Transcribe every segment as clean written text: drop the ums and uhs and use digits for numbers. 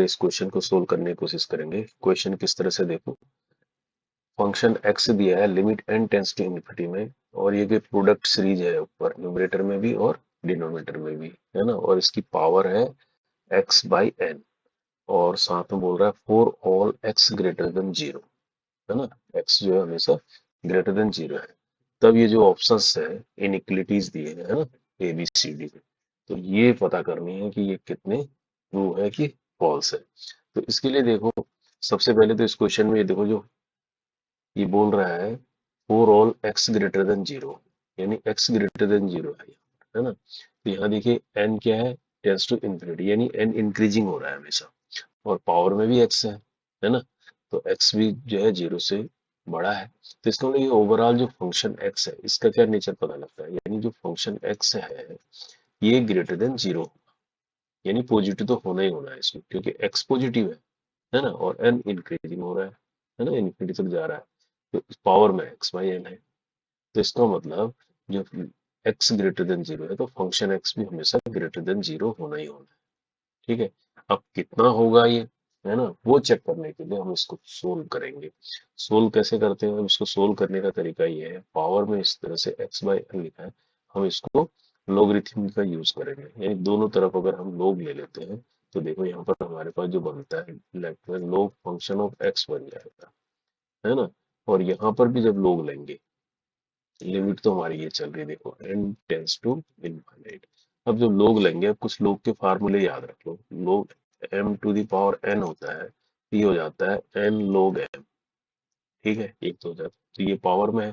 इस क्वेश्चन को सोल्व करने की कोशिश करेंगे। क्वेश्चन किस तरह से देखो, फंक्शन x दिया है limit n tends to infinity में, और ये भी प्रोडक्ट सीरीज है ऊपर न्यूमरेटर में भी और डिनोमिनेटर में भी, है ना। और इसकी पावर है x बाई n, और साथ में बोल रहा है for all x greater than 0, है ना। x जो है हमेशा ग्रेटर देन 0 है। तब ये जो ऑप्शंस है इनइक्वलिटीज दिए हैं, है ना, ए बी सी डी, तो ये पता करनी है कि ये कितने ट्रू है कि फॉल्स है। तो इसके लिए देखो, सबसे पहले तो इस क्वेश्चन में ये देखो, जो ये बोल रहा है for all x greater than 0, यानी x ग्रेटर देन 0 है ना। तो यहाँ देखिए n क्या है, टेंस टू इन्फिनिटी, यानी n इंक्रीजिंग हो रहा है हमेशा, और पावर में भी x है ना। तो x भी जो है 0 से बड़ा है। तो इसका मतलब ये ओवरऑल जो फंक्शन x है इसका क्या नेचर पता लगता है, यानी जो फंक्शन x है ये ग्रेटर देन 0, यानी पॉजिटिव तो होना ही होना है इसमें, क्योंकि x पॉजिटिव है ना, और n इंक्रीजिंग हो रहा है ना, इन्फिनिटी तक जा रहा है, तो पावर में x बाई n है। तो इसका मतलब जो x ग्रेटर देन 0 है तो फंक्शन x भी हमेशा ग्रेटर देन 0 होना ही होना है। ठीक है, अब कितना होगा ये, है ना, वो चेक करने के लिए हम इसको सोल्व करेंगे। सोल्व कैसे करते हैं, हम इसको सोल्व करने का तरीका ये है, पावर में इस तरह से x बाई n लिखा है, हम इसको लॉगरिथम का यूज करेंगे, यानी दोनों तरफ अगर हम log ले लेते हैं तो देखो यहाँ पर हमारे पास जो बनता है लेफ्ट में log फंक्शन ऑफ x बन जाएगा, है ना। और यहाँ पर भी जब log लेंगे, लिमिट तो हमारी ये चल रही है देखो n टेंस टू इनफाइनाइट, अब जब लोग लेंगे, अब कुछ लोग के फार्मूले याद रख लो, log m to the power n होता है, ये हो जाता है n log m, ठीक है, एक तो हो जाता है, तो ये पावर में है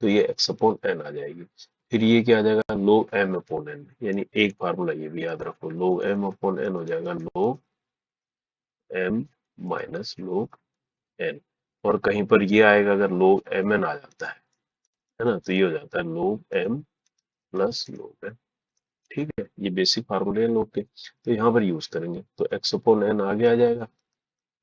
तो ये x अपॉन n आ जाएगी। फिर ये क्या आ जाएगा, log m अपॉन n, यानी एक फार्मूला ये भी याद रखो, log m अपॉन n हो जाएगा log m minus log n, और कहीं पर ये आएगा अगर log mn आ जाता है ना, तो ये हो जाता है log m plus log n। ठीक है, ये बेसिक फार्मूले हैं लोग के, तो यहाँ पर यूज करेंगे तो x अपॉन n आगे आ जाएगा,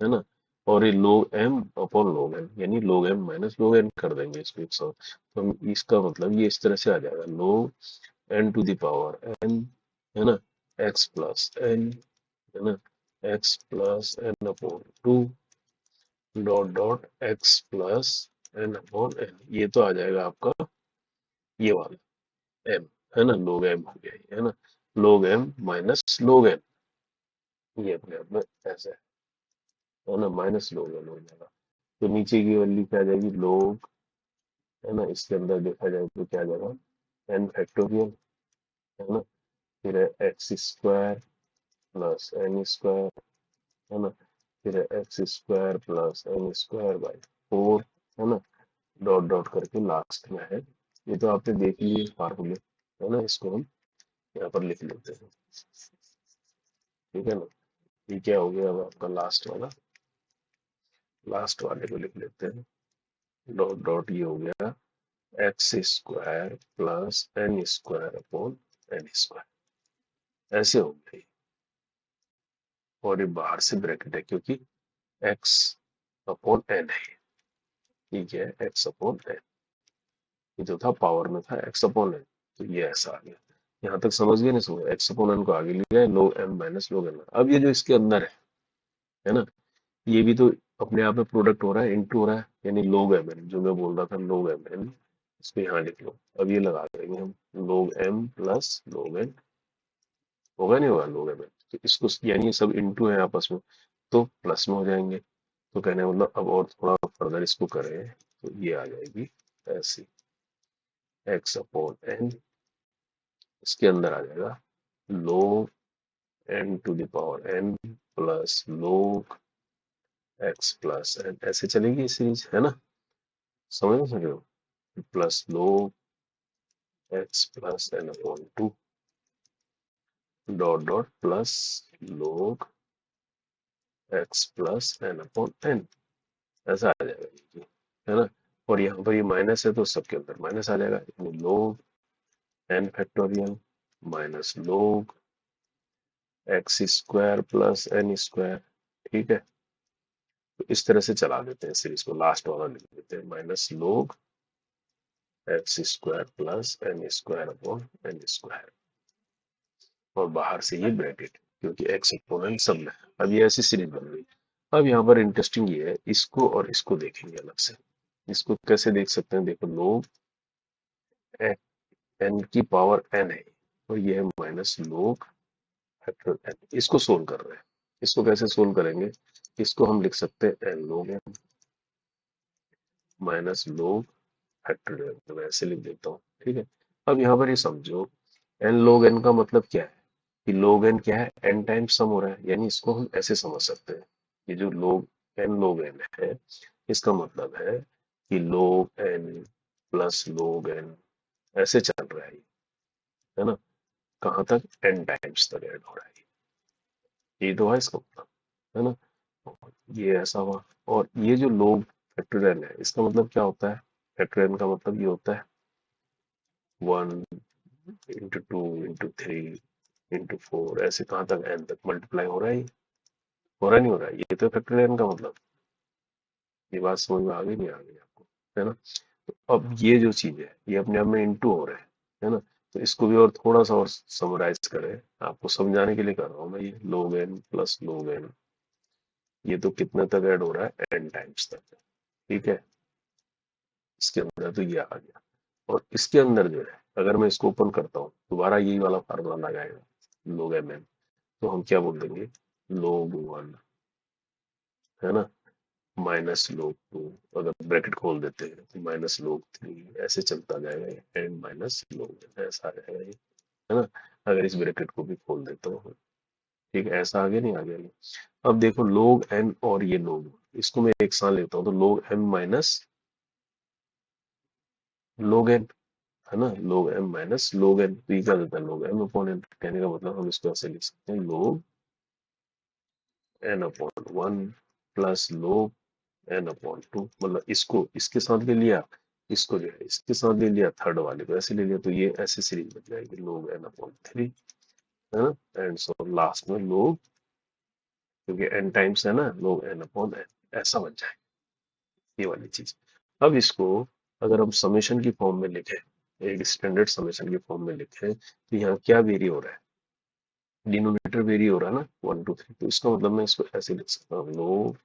है ना। और ये log m upon log n, यानी log m minus log n कर देंगे इसको एक साथ, तो हम इसका मतलब ये इस तरह से आ जाएगा log n to the power n, है ना, x प्लस n, है ना, x plus n upon 2 dot dot x plus n upon n, ये तो आ जाएगा आपका ये वाला m, है ना, log m हो गया ये, है ना, log m minus log n, ये अपने आप में ऐसा है ना, माइनस log n हो जाएगा। तो नीचे की वैल्यू क्या आ जाएगी, log, है ना, इसके अंदर देखा जाए तो क्या आ जाएगा n फैक्टोरियल, है ना, फिर है x square plus n square, है ना, फिर है x square plus n square by 4, है ना, डॉट डॉट करके लास्ट में है, ये तो आपने देख लिए फार्मूले, है ना, इसको हम यहाँ पर लिख लेते हैं, ठीक है ना। ये क्या हो गया, अब आपका लास्ट वाला, लास्ट वाले को लिख लेते हैं, डॉट डॉट ये हो गया x square plus n square upon n square, ऐसे हो गई, और ये बाहर से ब्रैकेट है क्योंकि एक्स अपॉन एन है, ठीक है, एक्स अपॉन एन, ये जो था पावर में था एक्स अपॉन एन, तो ये ऐसा आ गया। यहाँ तक समझ गए, नहीं समझ, एक्स अपॉन एन को आगे लिया है, लो एम माइनस लो एन। अब ये जो इसके अंदर है ना, ये भी तो अपने आप में प्रोडक्ट हो रहा है, इनटू हो रहा है, यानी लोग एम एन, जो मैं बोल रहा था लोग एम एन, इसको यहाँ लिख लो। अब ये लगा देंगे हम, लोग एम प्लस लोग एन, होगा नहीं होगा लोग एम एन, तो इसको यानी ये सब इनटू है आपस में, तो प्लस में हो जाएंगे। तो कहने का मतलब अब और थोड़ा फर्दर इसको करें तो ये आ जाएगी ऐसी, एक्स अपॉन एन, इसके अंदर आ जाएगा log n to the power n plus log x plus n, ऐसे चलेगी ये सीरीज, है ना, समझ नहीं सके हो, plus log x plus n upon 2 dot dot plus log x plus n upon n, ऐसा आ जाएगा ये, है ना। और यहाँ पर ये माइनस है तो सबके अंदर माइनस आ जाएगा, log n factorial minus log x square plus n square, ठीक है। तो इस तरह से चला देते हैं सीरीज को, लास्ट वाला लिख देते हैं minus log x square plus n square upon n square, और बाहर से ये ब्रैकेट, क्योंकि एक्स एक्सपोनेंट सब में है। अब ये ऐसी सीरीज बन गई। अब यहाँ पर इंटरेस्टिंग ये है, इसको और इसको देखेंगे अलग से। इसको कैसे देख सकते हैं, देखो लोग एन की पावर एन है और ये है माइनस लोग फैक्टर एन। इसको सोल्व कर रहे हैं। इसको कैसे सोल्व करेंगे, इसको हम लिख सकते हैं n log n minus log factor n. तो मैं ऐसे लिख देता हूँ, ठीक है। अब यहाँ पर ये समझो एन लोग एन का मतलब क्या है कि लोग एन क्या है, एन टाइम्स सम हो रहा है। यानी इसको हम ऐसे समझ सकते हैं, ये जो लोग एन है, इसका मतलब है कि लोग एन प्लस लोग एन ऐसे चल रहा है ना। कहाँ तक, एन टाइम्स तक ऐड हो रहा है। ये तो है इसका मतलब, है ना। ये ऐसा हुआ। और ये जो लोग फैक्टर एन है, इसका मतलब क्या होता है, फैक्टर एन का मतलब ये होता है 1 into 2 into 3 into 4 ऐसे कहाँ तक एन तक मल्टीप्लाई हो रहा है। हो रहा नहीं हो रहा है, ये तो फैक्टर एन का मतलब। ये बात समझ में आ गई नहीं आ गई आपको, है ना। तो अब ये जो चीज है ये अपने आप में इंटू हो रहा है ना। तो इसको भी और थोड़ा सा और समराइज करें, आपको समझाने के लिए कर रहा हूँ मैं। ये लोग एन प्लस लोग एन, ये तो कितने तक ऐड हो रहा है, एन टाइम्स तक, ठीक है। इसके अंदर तो ये आ गया। और इसके अंदर जो है, अगर मैं इसको ओपन करता हूँ, दोबारा यही वाला फार्मूला लगाएगा लोग एम एन। तो हम क्या बोल देंगे, लोग वन, है ना, माइनस लोग टू। अगर ब्रैकेट खोल देते हैं तो माइनस लोग थ्री, ऐसे चलता जाएगा एंड माइनस लोग, ऐसा आ जाएगा ये, है ना। अगर इस ब्रैकेट को भी खोल देता हूँ, ठीक है, ऐसा आगे नहीं आ गया ये। अब देखो लोग एन और ये लोग, इसको मैं एक साथ लेता हूँ तो लोग एम माइनस लोग एन, है ना। लोग एम माइनस लोग एन, तो ये क्या देता है, लोग एम अपॉन एन। कहने का मतलब हम इसको ऐसे लिख सकते हैं, लोग एन अपॉन वन प्लस लोग एन अपॉन टू। मतलब इसको इसके साथ ले लिया, इसको जो है इसके साथ ले लिया, थर्ड वाले को ऐसे ले लिया, तो ये ऐसे सीरीज बन जाएगी लोग एन अपॉन थ्री, है ना। एंड सो लास्ट में लोग, क्योंकि एन टाइम्स है ना, लोग एन अपॉन एन, ऐसा बन जाएगा ये वाली चीज। अब इसको अगर हम समेशन की फॉर्म में लिखें, एक स्टैंडर्ड समेशन की फॉर्म में लिखें, तो यहाँ क्या वेरी हो रहा है, डिनोमिनेटर वेरी हो रहा है ना, 1 2 3। तो इसका मतलब मैं इसको ऐसे लिख सकता हूँ, लोग,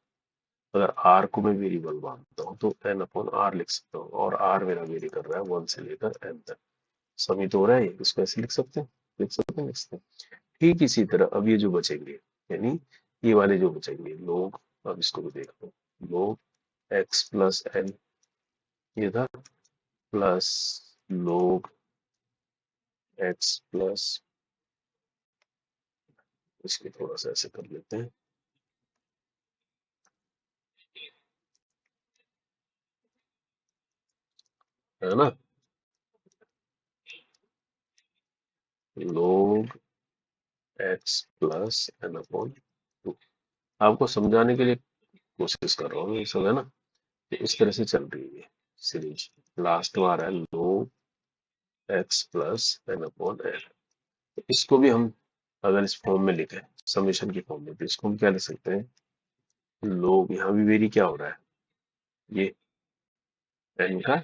अगर आर को मैं वेरिएबल मानता हूँ तो एन अपॉन आर लिख सकता हूँ, और आर मेरा वेरी कर रहा है 1 से लेकर एन तक। सभी तो हो रहा है ये, इसको ऐसे लिख सकते हैं, लिख सकते हैं, लिख सकते हैं। ठीक इसी तरह अब ये जो बचेंगे, यानी ये वाले जो बचेंगे लोग, अब इसको भी देख लो, लोग एक्स प्लस एन ये था, प्लस लोग एक्स प्लस, इसको थोड़ा सा ऐसे कर लेते हैं, है ना। Log x plus n upon two. आपको समझाने के लिए कोशिश कर रहा हूँ ये सब, है ना। तो इस तरह से चल रही है सीरीज। लास्ट में आ रहा है log x plus n upon n. इसको भी हम अगर इस फॉर्म में लिखें, समेशन की फॉर्म में, तो इसको हम क्या लिख सकते हैं, लोग, यहाँ भी वेरी क्या हो रहा है, ये एन का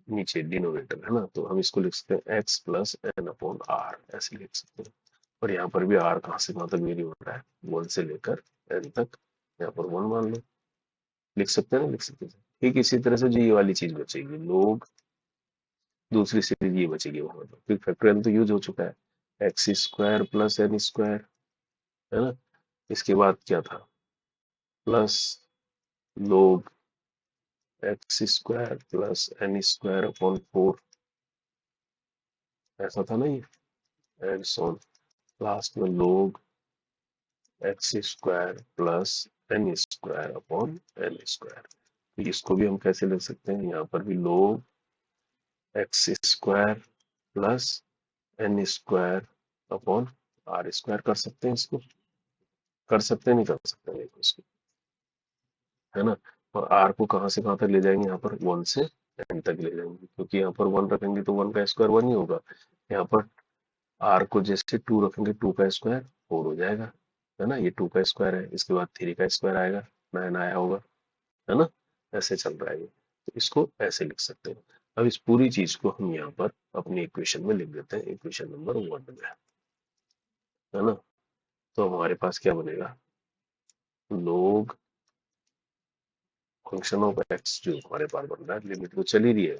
नीचे डिनोमिनेटर है ना, तो हम इसको लिख सकते हैं x plus n upon r, ऐसे लिख सकते हैं। और यहाँ पर भी आर कहाँ से कहाँ तक वेरी हो रहा है, 1 से लेकर एन तक, यहाँ पर 1 मान लो, लिख सकते हैं ना, लिख सकते हैं। ठीक इसी तरह से जो ये वाली चीज बचेगी, लोग दूसरी सीरीज ये बचेगी वहां पर, फिर फैक्टोरियल तो यूज हो चुका है, x square plus n square, है ना। इसके बाद क्या था, plus log x square plus n square upon four, ऐसा था ना ये, एंड सो लास्ट में log x square plus n square upon n square. इसको भी हम कैसे लिख सकते हैं, यहाँ पर भी log x square plus n square upon r square कर सकते हैं, इसको कर सकते हैं, नहीं कर सकते हैं इसको, है ना। और आर को कहाँ से कहाँ तक ले जाएंगे, यहाँ पर 1 से एन तक ले जाएंगे, क्योंकि यहाँ पर 1 रखेंगे तो 1 का स्क्वायर 1 ही होगा। यहाँ पर आर को जैसे 2 रखेंगे, 2 का स्क्वायर 4 हो जाएगा, है ना। ये 2 का स्क्वायर है, इसके बाद 3 का स्क्वायर आएगा, 9 आया होगा, है ना। ऐसे चल रहा है ये, तो इसको ऐसे लिख सकते हैं। अब इस पूरी चीज को हम यहाँ पर अपनी इक्वेशन में लिख देते हैं, इक्वेशन नंबर 1 में, है ना। तो हमारे पास क्या बनेगा, log फंक्शन ऑफ एक्स जो हमारे पास बन रहा है, लिमिट तो चली रही है,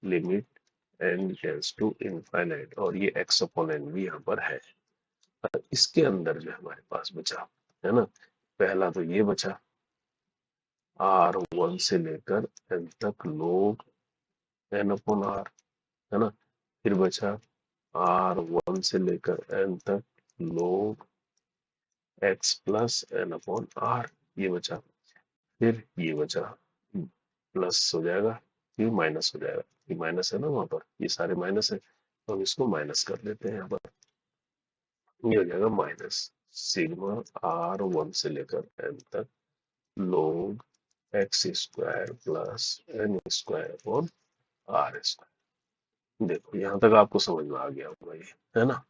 limit n tends to infinite, और ये एक्स अपॉन एन भी यहाँ पर है। इसके अंदर जो हमारे पास बचा है ना, पहला तो ये बचा आर वन से लेकर एन तक लोग एन अपॉन आर, है ना, फिर बचा आर वन से लेकर एन तक log x plus n upon r, ये बचा, फिर ये बचा प्लस हो जाएगा, ये माइनस हो जाएगा, ये माइनस है ना वहां पर, ये सारे माइनस है, तो हम इसको माइनस कर लेते हैं यहाँ पर, ये हो जाएगा माइनस सिग्मा आर वन से लेकर एन तक log x square plus n square और आर स्क्वायर। देखो यहाँ तक आपको समझ में आ गया होगा ये, है ना,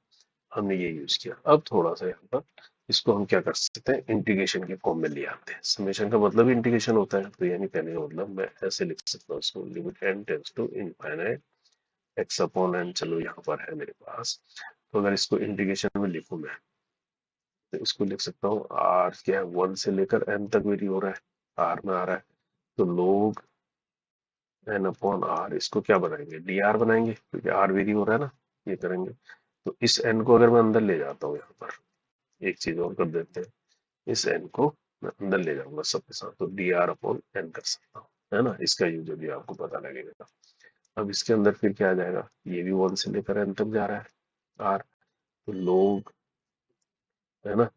हमने ये यूज किया। अब थोड़ा सा यहाँ पर इसको हम क्या कर सकते हैं, इंटीग्रेशन के फॉर्म में ले आते हैं। समेशन का मतलब इंटीग्रेशन होता है, तो यानी कहने का मतलब मैं ऐसे लिख सकता हूँ इसको, limit n tends to infinite x upon n, चलो यहाँ पर है मेरे पास, तो अगर इसको इंटीग्रेशन में लिखूं मैं, तो इसको लिख सकता हूँ आर क्या है, वन से लेकर एन तक वेरी हो रहा है, आर में आ रहा है, तो लोग एन अपॉन आर, इसको क्या बनाएंगे, डी आर बनाएंगे, क्योंकि आर वेरी हो रहा है ना, ये करेंगे। तो इस एन को अगर मैं अंदर ले जाता हूँ यहाँ पर, एक चीज और कर देते हैं, इस एन को मैं अंदर ले जाऊंगा सबके साथ, तो डी आर अपॉन एन कर सकता हूँ, है ना, इसका यूज भी आपको पता लगेगा। अब इसके अंदर फिर क्या आ जाएगा, ये भी वन से लेकर एन तक जा रहा है आर, तो लोग, है ना,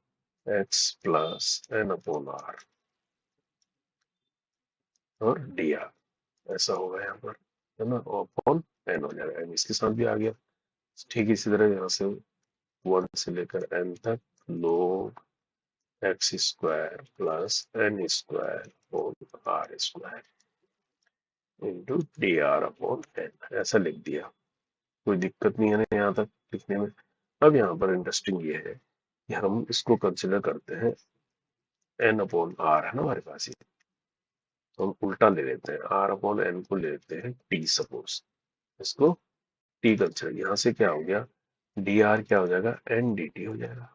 x plus n upon r और डी आर, ऐसा होगा यहाँ पर, है ना, और अपॉन एन हो जाएगा, एन इसके साथ भी आ गया। ठीक इसी तरह यहाँ से वन से लेकर एन तक log x square plus n square upon r square into d r upon n, ऐसा लिख दिया, कोई दिक्कत नहीं है ना यहाँ तक लिखने में। अब यहाँ पर इंटरेस्टिंग ये है कि हम इसको कंसिडर करते हैं एन अपॉन आर, है ना हमारे पास, ये तो हम उल्टा ले लेते हैं, आर अपॉन एन को ले लेते हैं टी, सपोज इसको टी कंसिडर, यहाँ से क्या हो गया, डी आर क्या हो जाएगा, एन डी टी हो जाएगा,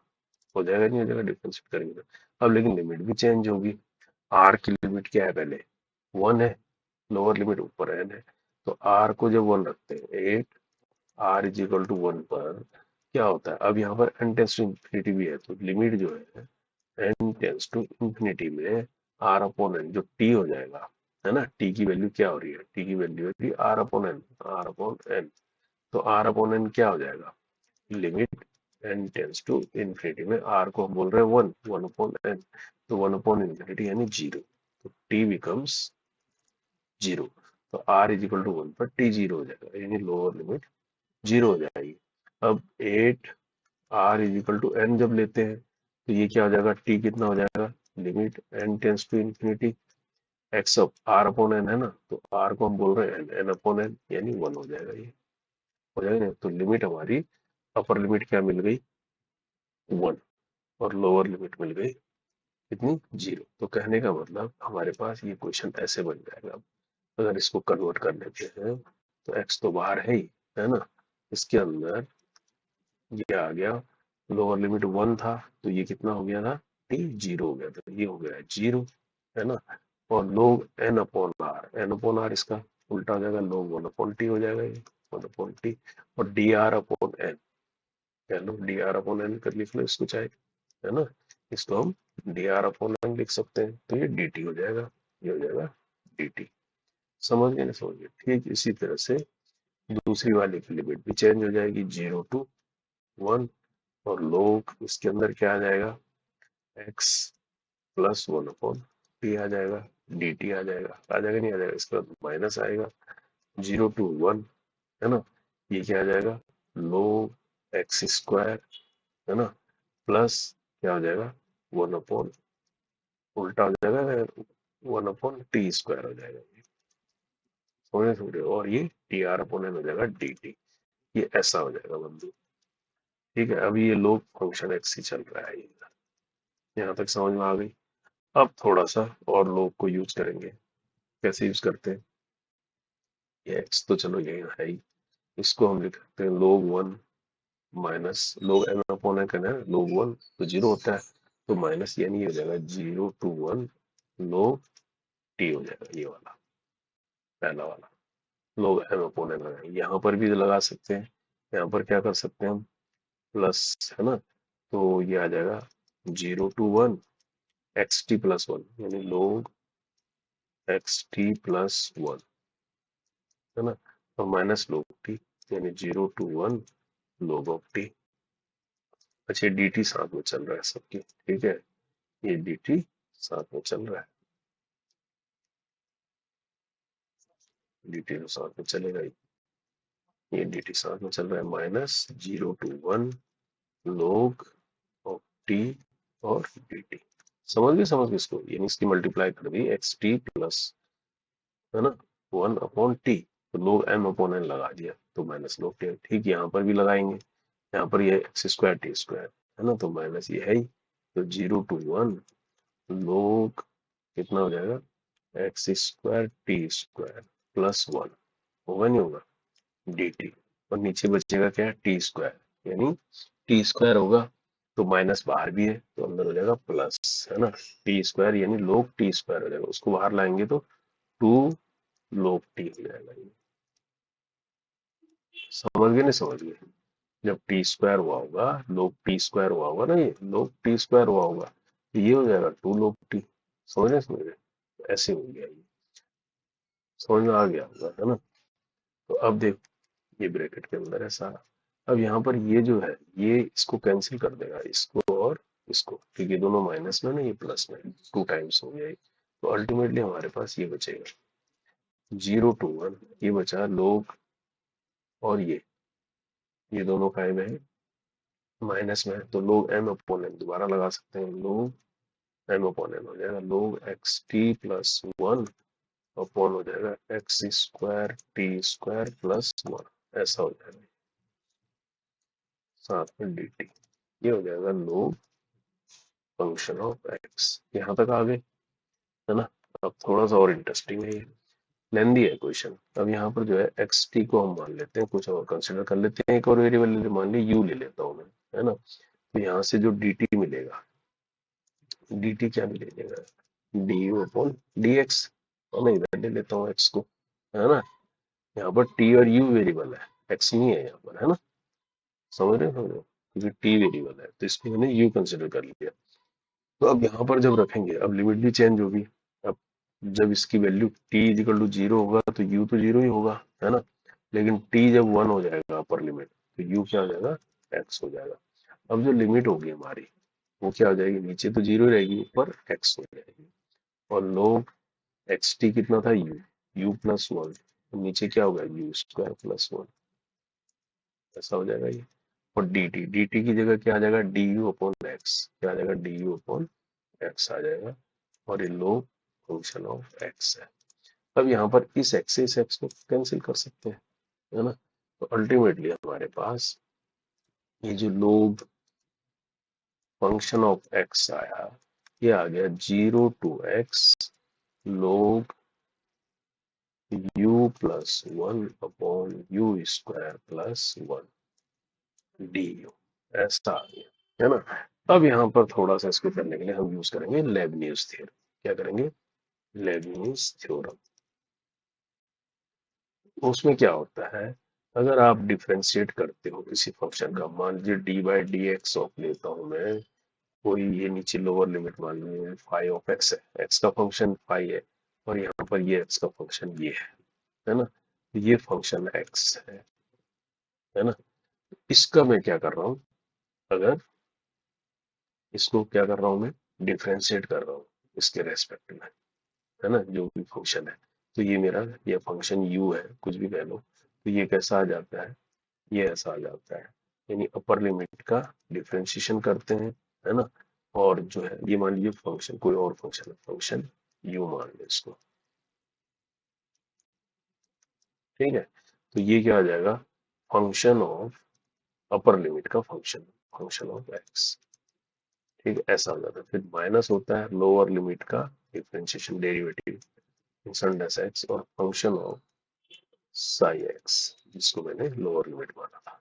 हो जाएगा नहीं हो जाएगा, डिफरेंशिएट करेंगे तो। अब लेकिन लिमिट भी चेंज होगी, आर की लिमिट क्या है, पहले वन है, लोअर लिमिट ऊपर एन है, तो आर को जब वन रखते हैं, at r is equal to one पर क्या होता है, अब यहाँ पर एन टेंस टू इंफिनिटी भी है, तो लिमिट जो है एन टेंस टू इंफिनिटी में आर अपॉन एन जो टी हो जाएगा, है ना, टी की वैल्यू क्या हो रही है, टी की वैल्यू है रही r upon n, r upon n, तो आर अपॉन एन क्या हो जाएगा, limit n tends to infinity में आर को हम बोल रहे हैं वन, वन अपॉन एन, तो वन अपॉन इंफिनिटी यानी जीरो, तो टी बिकम्स जीरो, तो r is equal to one पर टी जीरो हो जाएगा, यानी लोअर लिमिट जीरो हो जाएगी। अब at r is equal to n जब लेते हैं, तो ये क्या हो जाएगा, टी कितना हो जाएगा, limit n tends to infinity x up r upon n, है ना, तो आर को हम बोल रहे हैं एन, एन अपॉन एन यानी वन हो जाएगा, ये हो जाएगा ना, तो लिमिट हमारी अपर लिमिट क्या मिल गई, वन, और लोअर लिमिट मिल गई कितनी, जीरो। तो कहने का मतलब हमारे पास ये क्वेश्चन ऐसे बन जाएगा। अगर इसको कन्वर्ट कर लेते हैं, तो एक्स तो बाहर है ही, है ना, इसके अंदर ये आ गया, लोअर लिमिट वन था, तो ये कितना हो गया था, टी जीरो हो गया, तो ये हो गया जीरो, है ना, और log n upon r, n upon r इसका उल्टा हो जाएगा, लोग वन अपॉन टी हो जाएगा, ये वन अपॉन टी, और डी आर अपॉन एन, कह लो डी आर अपॉन एन कर लिख लो इसको चाहे, है ना, इसको हम डी आर अपॉन एन लिख सकते हैं, तो ये डी टी हो जाएगा, ये हो जाएगा डी टी। समझ गए ना, समझ गए, ठीक इसी तरह से दूसरी वाली की लिमिट भी चेंज हो जाएगी, जीरो टू वन, और लोग इसके अंदर क्या आ जाएगा, x plus one upon t आ जाएगा, डी टी आ जाएगा नहीं आ जाएगा, इसके बाद माइनस आएगा, जीरो टू वन, है ना, ये क्या आ जाएगा, लोग एक्स स्क्वायर, है ना, प्लस क्या हो जाएगा, वन अपॉन उल्टा हो जाएगा, वन अपॉन टी स्क्वायर हो जाएगा, समझे समझे, और ये टी आर अपॉन एन हो जाएगा डी टी, ये ऐसा हो जाएगा बंधु। ठीक है, अभी ये लोग फंक्शन एक्स ही चल रहा है, यहाँ तक समझ में आ गई। अब थोड़ा सा और लोग को यूज करेंगे, कैसे यूज करते हैं, ये एक्स तो चलो यही है ही, इसको हम लिख सकते हैं log one minus log m upon n करना है, लोग 1 तो 0 होता है, तो माइनस यानी ये हो जाएगा 0 to 1 लोग टी हो जाएगा, ये वाला पहला वाला। लोग एम अपॉन एन लगाएंगे, यहाँ पर भी लगा सकते हैं, यहाँ पर क्या कर सकते हैं हम, प्लस है ना, तो ये आ जाएगा 0 to 1 एक्स टी प्लस 1 यानी लोग एक्स टी प्लस 1 है ना, और माइनस लोग टी यानी 0 to 1 लोग ऑफ टी। अच्छा डी टी साथ में चल रहा है सबकी, ठीक है, ये डी टी साथ में चल रहा है, डी टी तो साथ में चलेगा ही, ये डी टी साथ में चल रहा है, माइनस 0 to 1 लोग ऑफ टी और डी टी। समझ गए इसको, यानी इसकी मल्टीप्लाई कर दी एक्स टी प्लस है ना 1 अपॉन टी, तो लोग एम अपॉन एन लगा दिया तो माइनस लोग टी, ठीक यहाँ पर भी लगाएंगे, यहाँ पर ये एक्स स्क्वायर टी स्क्वायर है ना, तो माइनस ये है ही, तो 0 to 1 लोग कितना हो जाएगा x square T square plus 1, होगा नहीं होगा डी टी, और नीचे बचेगा क्या टी स्क्वायर यानी टी स्क्वायर होगा, तो माइनस बाहर भी है तो अंदर हो जाएगा प्लस है ना, टी स्क्वायर यानी लोग टी स्क्वायर हो जाएगा, उसको बाहर लाएंगे तो 2 लोग टी हो जाएगा, ये समझ गए नहीं समझ गए, जब टी स्क्वायर हुआ होगा लोग टी स्क्वायर हुआ होगा ना, ये लोग टी स्क्वायर हुआ होगा तो ये हो जाएगा 2 लोग टी, समझ रहे ऐसे हो गया, ये समझ में आ गया होगा है ना। तो अब देख ये ब्रैकेट के अंदर है सारा, अब यहाँ पर ये जो है ये इसको कैंसिल कर देगा, इसको और इसको, क्योंकि ये दोनों माइनस में ना ये प्लस में 2 टाइम्स हो गया ये, तो अल्टीमेटली हमारे पास ये बचेगा 0 to 1, ये बचा लोग, और ये दोनों काय में है माइनस में है, तो लोग एम अपॉन एन दोबारा लगा सकते हैं, लोग एम अपॉन एन हो जाएगा लोग एक्स टी प्लस 1 अपॉन हो जाएगा x square T square plus 1, ऐसा हो जाएगा साथ में डी टी, ये हो जाएगा लोग फंक्शन ऑफ एक्स, यहाँ तक आ गए है ना। अब थोड़ा सा और इंटरेस्टिंग है, लेंदी है क्वेश्चन, अब यहाँ पर जो है एक्स टी को हम मान लेते हैं, कुछ और कंसिडर कर लेते हैं, एक और वेरिएबल मान ली यू ले लेता हूँ मैं, है ना, तो यहाँ से जो डी टी मिलेगा, डी टी क्या मिलेगा D you upon D x, है ना, इधर ले लेता हूँ एक्स को, है ना, यहाँ पर टी और यू वेरिएबल है, एक्स नहीं है यहाँ पर, है ना, समझ रहे हो, क्योंकि टी वेरिएबल है तो इसको मैंने यू कंसिडर कर लिया, तो अब यहाँ पर जब रखेंगे अब लिमिट भी चेंज होगी, अब जब इसकी वैल्यू t इजिकल टू 0 होगा तो u तो 0 ही होगा है ना, लेकिन t जब 1 हो जाएगा अपर लिमिट तो u क्या हो जाएगा x हो जाएगा। अब जो लिमिट होगी हमारी वो क्या हो जाएगी, नीचे तो 0 रहेगी ऊपर x हो जाएगी, और लोग एक्स टी कितना था u प्लस 1, नीचे क्या होगा u स्क्वायर प्लस 1, ऐसा हो जाएगा ये, और dt की जगह क्या आ जाएगा डी यू अपॉन एक्स, क्या आ जाएगा डी यू अपॉन एक्स आ जाएगा, और ये लोग फंक्शन ऑफ एक्स है। अब यहाँ पर इस एक्स से इस एक्स को कैंसिल कर सकते हैं, है ना, तो अल्टीमेटली हमारे पास ये जो लोग फंक्शन ऑफ एक्स आया, ये आ गया 0 to x लोग u plus 1 upon you square plus 1 D you, ऐसा आ गया है ना। अब यहाँ पर थोड़ा सा इसको करने के लिए हम यूज करेंगे लेबनीज थ्योरम, क्या करेंगे लेबनीज थ्योरम, उसमें क्या होता है, अगर आप डिफ्रेंशिएट करते हो किसी फंक्शन का, मान लीजिए D by D x of लेता हूं मैं, कोई ये नीचे लोअर लिमिट मान लीजिए फाइव ऑफ एक्स है, एक्स का फंक्शन फाइव है, और यहाँ पर ये एक्स का फंक्शन ये है ना, तो ये फंक्शन एक्स है ना, इसका मैं क्या कर रहा हूँ, अगर इसको क्या कर रहा हूँ मैं डिफ्रेंशिएट कर रहा हूँ इसके रेस्पेक्ट में, है ना, जो भी फंक्शन है, तो ये मेरा ये फंक्शन u है कुछ भी कह लो, तो ये कैसा आ जाता है, ये ऐसा आ जाता है, यानी अपर लिमिट का डिफरेंशिएशन करते हैं, है ना, और जो है ये मान लीजिए फंक्शन कोई और फंक्शन है, फंक्शन यू मान लो इसको, ठीक है, तो ये क्या आ जाएगा फंक्शन ऑफ अपर लिमिट का फंक्शन, फंक्शन ऑफ एक्स, ठीक है, ऐसा हो जाता है, फिर माइनस होता है लोअर लिमिट का डिफरेंशिएशन डेरिवेटिव सन डैश एक्स और फंक्शन ऑफ साई एक्स, जिसको मैंने लोअर लिमिट माना था,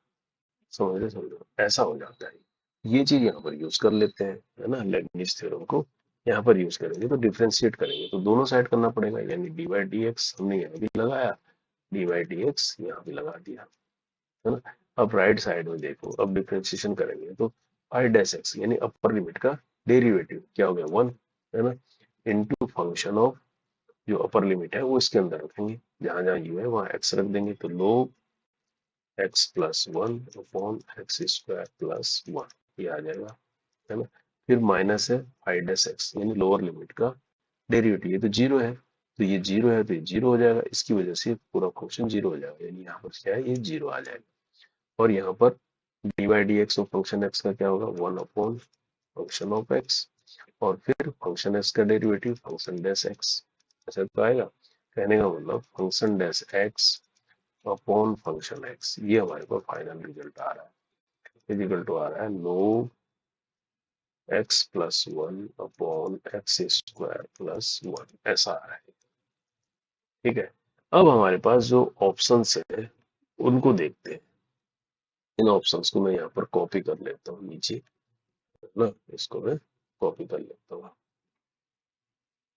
समझ रहे, समझो ऐसा हो जाता है। ये चीज यहाँ पर यूज कर लेते हैं, है ना, लेबनिज थ्योरम को यहाँ पर यूज करेंगे तो डिफरेंशिएट करेंगे तो दोनों साइड करना पड़ेगा, यानी डी बाई डी एक्स हमने यहाँ भी लगाया, डी बाई डी एक्स यहाँ भी लगा दिया, है ना। अब राइट साइड में देखो, अब डिफरेंशिएशन करेंगे तो आई डैश एक्स यानी अपर लिमिट का डेरिवेटिव क्या हो गया 1, है ना, इनटू फंक्शन ऑफ जो अपर लिमिट है वो इसके अंदर रखेंगे, जहां जहां यू है वहां एक्स रख देंगे तो log x plus one upon x square plus one, ये आ जाएगा, है ना। फिर माइनस है आई डैश एक्स यानी लोअर लिमिट का डेरिवेटिव, ये तो जीरो है तो ये जीरो है तो ये जीरो हो जाएगा, इसकी वजह से पूरा फंक्शन जीरो हो जाएगा, यानी यहाँ पर क्या है, ये जीरो आ जाएगा। और यहाँ पर D by D x of function x का क्या होगा, one upon function of x, और फिर फंक्शन एक्स का डेरिवेटिव फंक्शन डैश एक्स, ऐसा तो आएगा। कहने का मतलब function dash x upon function x, ये हमारे पास फाइनल रिजल्ट आ रहा है, इक्वल टू आ रहा है लो x plus one upon x square plus one, ऐसा आ रहा है। ठीक है, अब हमारे पास जो ऑप्शंस है उनको देखते हैं। इन ऑप्शंस को मैं यहाँ पर कॉपी कर लेता हूँ नीचे, है ना, इसको मैं कॉपी कर लेता हूँ,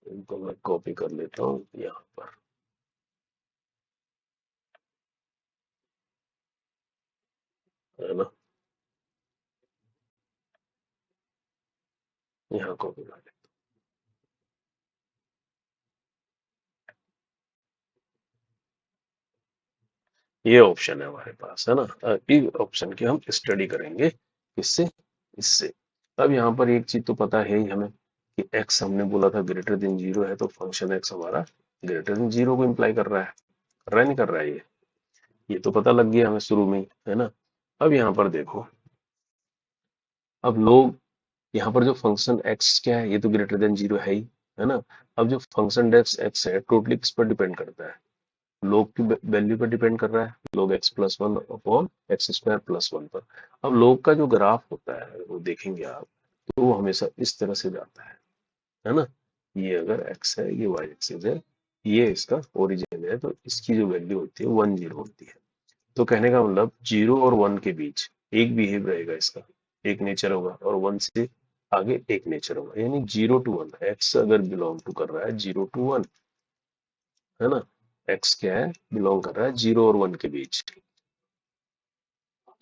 इनको मैं कॉपी कर लेता हूँ यहाँ पर, है ना, यहाँ कॉपी कर लेता हूँ। ये ऑप्शन है हमारे पास, है ना, इस ऑप्शन की हम स्टडी करेंगे, किससे, इससे। अब यहाँ पर एक चीज तो पता है ही हमें कि x हमने बोला था ग्रेटर देन जीरो है, तो फंक्शन x हमारा ग्रेटर देन जीरो को इम्प्लाई कर रहा है नहीं कर रहा है, ये तो पता लग गया हमें शुरू में ही, है ना। अब यहाँ पर देखो, अब लोग यहाँ पर जो फंक्शन x क्या है, ये तो ग्रेटर देन जीरो है ही, है ना। अब जो फंक्शन डेक्स x है टोटली किस पर डिपेंड करता है, लोग की वैल्यू पर डिपेंड कर रहा है, log x plus one upon x square plus one पर। अब लोग का जो ग्राफ होता है वो देखेंगे आप, तो वो हमेशा इस तरह से जाता है ना। ये अगर x है, ये y एक्सिस है, ये इसका ओरिजिन है, तो इसकी जो वैल्यू होती है वन जीरो होती है। तो कहने का मतलब जीरो और वन के बीच एक बिहेव रहेगा इसका, एक नेचर होगा, और वन से आगे एक नेचर होगा, यानी जीरो टू वन, एक्स अगर बिलोंग टू कर रहा है जीरो टू वन, है ना, एक्स क्या है, बिलोंग कर रहा है जीरो और वन के बीच,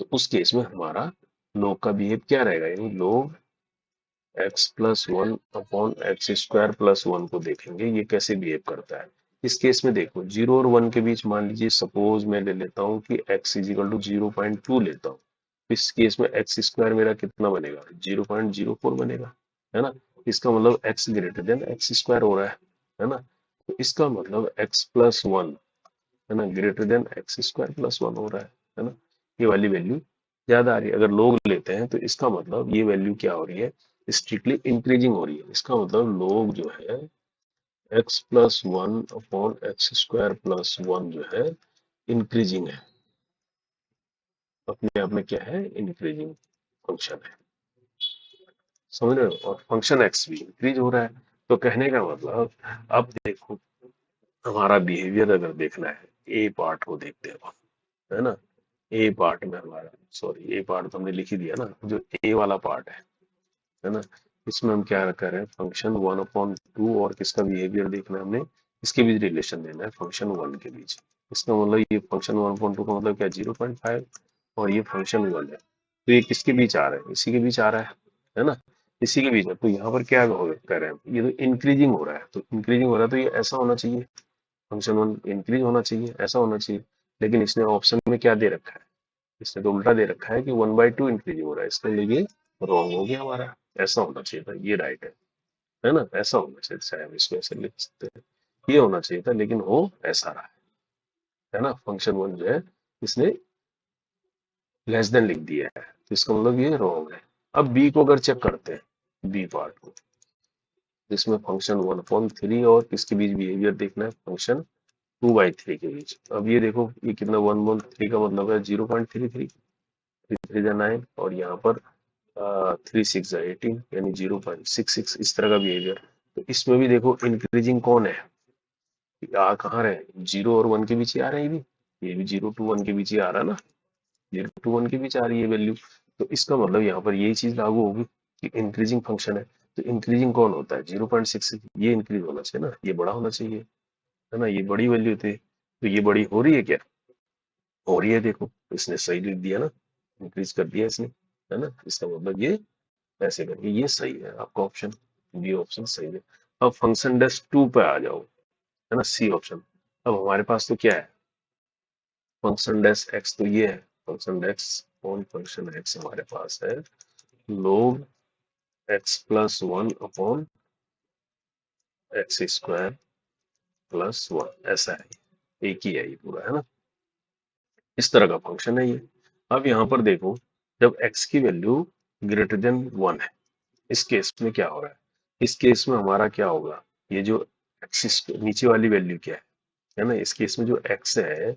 तो उस केस में हमारा लोग का बिहेव क्या रहेगा, यानी लोग x plus one upon x square plus one को देखेंगे ये कैसे बिहेव करता है। इस केस में देखो जीरो और वन के बीच मान लीजिए सपोज मैं ले लेता हूँ कि x इज इक्वल टू 0.2 लेता हूँ, इस केस में एक्स स्क्वायर मेरा कितना बनेगा, 0.04 बनेगा, है ना। इसका मतलब x greater than x square हो रहा है ना। तो इसका मतलब x प्लस वन, है ना, greater than x square plus one हो रहा है ना। ये वाली वैल्यू ज्यादा आ रही है, अगर लोग लेते हैं तो इसका मतलब ये वैल्यू क्या हो रही है, स्ट्रिक्टली इंक्रीजिंग हो रही है, इसका मतलब लोग जो है x plus one upon x square plus one जो है इंक्रीजिंग है, अपने आप में क्या है, इंक्रीजिंग फंक्शन है, समझ रहे हो, और फंक्शन एक्स भी इंक्रीज हो रहा है। तो कहने का मतलब, अब देखो हमारा बिहेवियर अगर देखना है, ए पार्ट को देखते हैं, है ना। ए पार्ट में हमारा, सॉरी ए पार्ट तो हमने लिख ही दिया ना, जो ए वाला पार्ट है ना, इसमें हम क्या कर रहे हैं, फंक्शन वन अपॉन टू और किसका बिहेवियर देखना है हमने, इसके बीच रिलेशन देना है फंक्शन वन के बीच। इसका मतलब ये फंक्शन वन अपॉन टू का मतलब क्या, 0.5, और ये फंक्शन वन है, तो ये किसके बीच आ रहा है, इसी के बीच आ रहा है ना, इसी के बीच है। तो यहाँ पर क्या हो कर रहे हैं, ये तो इंक्रीजिंग हो रहा है, तो इंक्रीजिंग हो रहा है तो ये ऐसा होना चाहिए, फंक्शन वन इंक्रीज होना चाहिए, ऐसा होना चाहिए। लेकिन इसने ऑप्शन में क्या दे रखा है, इसने तो उल्टा दे रखा है कि 1/2 इंक्रीज हो रहा है, इसके लिए ये रॉन्ग हो गया हमारा, ऐसा होना चाहिए था, ये राइट है ना, ऐसा होना चाहिए, शायद इसको ऐसे लिख सकते हैं, ये होना चाहिए था, लेकिन हो ऐसा रहा है ना, फंक्शन वन जो है इसने लेस देन लिख दिया है, तो इसका मतलब ये रॉन्ग है। अब बी को अगर चेक करते हैं, बी पार्ट को, जिसमें फंक्शन वन अपॉन थ्री और किसके बीच बिहेवियर देखना है, फंक्शन 2/3 के बीच। अब ये देखो ये कितना, 1/3 का मतलब है 0.33, 3 3 9, और यहाँ पर 3 6 18 यानी 0.66, इस तरह का बिहेवियर। तो इसमें भी देखो इंक्रीजिंग कौन है, कहाँ रहे, जीरो और वन के बीच ही आ रहे हैं, ये भी जीरो टू वन के बीच ही आ रहा है ना, 0 to 1 के बीच आ रही है वैल्यू। तो इसका मतलब यहाँ पर यही चीज लागू होगी कि इंक्रीजिंग फंक्शन है। तो इंक्रीजिंग कौन होता है? 0.6, ये इंक्रीज होना चाहिए ना, ये बड़ा होना चाहिए, है ना, ये बड़ी वैल्यू थी, तो ये बड़ी हो रही है क्या? हो रही है, देखो इसने सही लिख दिया ना, इंक्रीज कर दिया इसने, है ना, इसका मतलब ये ऐसे करके ये सही है, आपका ऑप्शन बी ऑप्शन सही है। अब फंक्शन डैश टू पे आ जाओ, है ना, सी ऑप्शन। अब हमारे पास तो क्या है, फंक्शन डैश एक्स, तो ये है function dash on function x हमारे पास है log x plus one upon x square plus one, ऐसा है, एक ही है ये पूरा, है ना, इस तरह का फंक्शन है ये। अब यहाँ पर देखो, जब x की वैल्यू ग्रेटर देन वन है, इस केस में क्या हो रहा है, इस केस में हमारा क्या होगा, ये जो एक्स नीचे वाली वैल्यू क्या है ना, इस केस में जो x है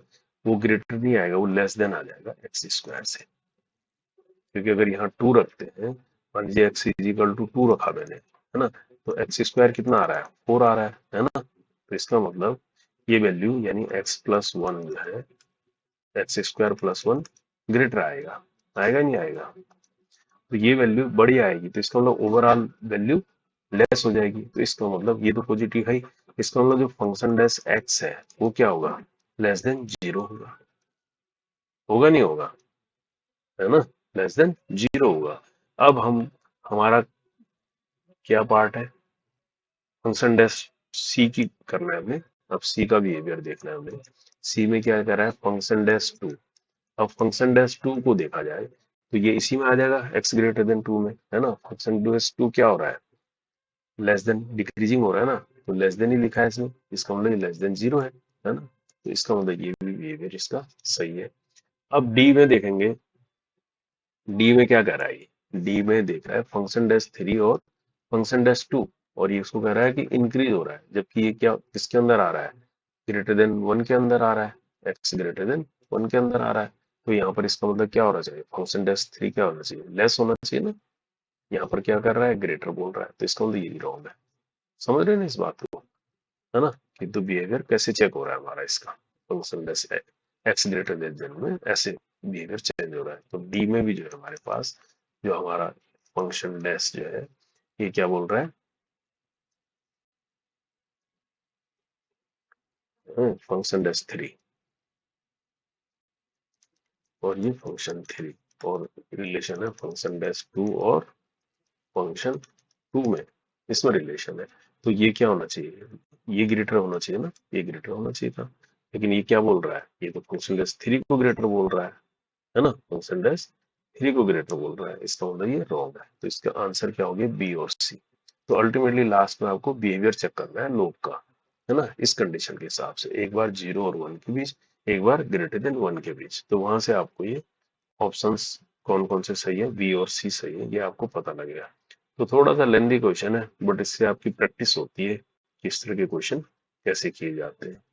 वो ग्रेटर नहीं आएगा, वो लेस देन आ जाएगा एक्स स्क्वायर से, क्योंकि अगर यहाँ टू रखते हैं, मान लीजिए x is equal to two रखा मैंने, है ना, तो एक्स स्क्वायर कितना आ रहा है, फोर आ रहा है ना, तो इसका मतलब ये वैल्यू यानी एक्स प्लस वन जो है, x square plus one greater आएगा, आएगा नहीं आएगा, तो ये वैल्यू बड़ी आएगी, तो इसका मतलब ओवरऑल वैल्यू लेस हो जाएगी, तो इसका मतलब ये तो पॉजिटिव है, इसका मतलब जो फंक्शन डैश एक्स है वो क्या होगा, लेस देन जीरो होगा, होगा नहीं होगा, है ना, लेस देन जीरो होगा। अब हम हमारा क्या पार्ट है, फंक्शन डैश सी की करना है हमें, अब सी का बिहेवियर देखना है हमें, सी में क्या कर रहा है फंक्शन डैश टू। अब फंक्शन डैश टू को देखा जाए तो ये इसी में आ जाएगा एक्स ग्रेटर देन टू में, है ना, फंक्शन डैश टू क्या हो रहा है, लेस देन डिक्रीजिंग हो रहा है ना, तो लेस देन ही लिखा है इसमें, इसका मतलब ये लेस देन जीरो है ना, तो इसका मतलब ये भी बिहेवियर इसका सही है। अब डी में देखेंगे, डी में क्या कर रहा है ये, डी में देख रहा है फंक्शन डैश थ्री और फंक्शन डैश टू, और ये उसको कह रहा है कि इंक्रीज हो रहा है, जबकि ये क्या किसके अंदर आ रहा है, ग्रेटर देन वन के अंदर आ रहा है, एक्स ग्रेटर देन वन के अंदर आ रहा है, तो यहाँ पर इसका मतलब क्या होना चाहिए, फंक्शन डैश थ्री क्या होना चाहिए, लेस होना चाहिए ना, यहाँ पर क्या कर रहा है, ग्रेटर बोल रहा है, तो इसका मतलब ये भी रॉन्ग है। समझ रहे हैं ना इस बात को, है ना, कि तो बिहेवियर कैसे चेक हो रहा है हमारा इसका, function dash x greater than में ऐसे बिहेवियर चेंज हो रहा है, तो डी में भी जो है हमारे पास जो हमारा फंक्शन डैश जो है ये क्या बोल रहा है, फंक्शन डैश थ्री, और ये फंक्शन थ्री, और रिलेशन है फंक्शन डैश टू और फंक्शन टू में, इसमें रिलेशन है, तो ये क्या होना चाहिए, ये ग्रेटर होना चाहिए ना, ये ग्रेटर होना चाहिए था, लेकिन ये क्या बोल रहा है, ये तो फंक्शन डैश थ्री को ग्रेटर बोल रहा है ना, फंक्शन डैश थ्री को ग्रेटर बोल रहा है, इसका मतलब ये रॉन्ग है, तो इसका आंसर क्या हो गया, बी और सी। तो अल्टीमेटली लास्ट में आपको बिहेवियर चेक करना है लोग का, है ना, इस कंडीशन के हिसाब से, एक बार जीरो और वन के बीच, एक बार ग्रेटर देन वन के बीच, तो वहां से आपको ये ऑप्शंस कौन कौन से सही है, बी और सी सही है, ये आपको पता लगेगा। तो थोड़ा सा लेंदी क्वेश्चन है, बट इससे आपकी प्रैक्टिस होती है कि इस तरह के क्वेश्चन कैसे किए जाते हैं।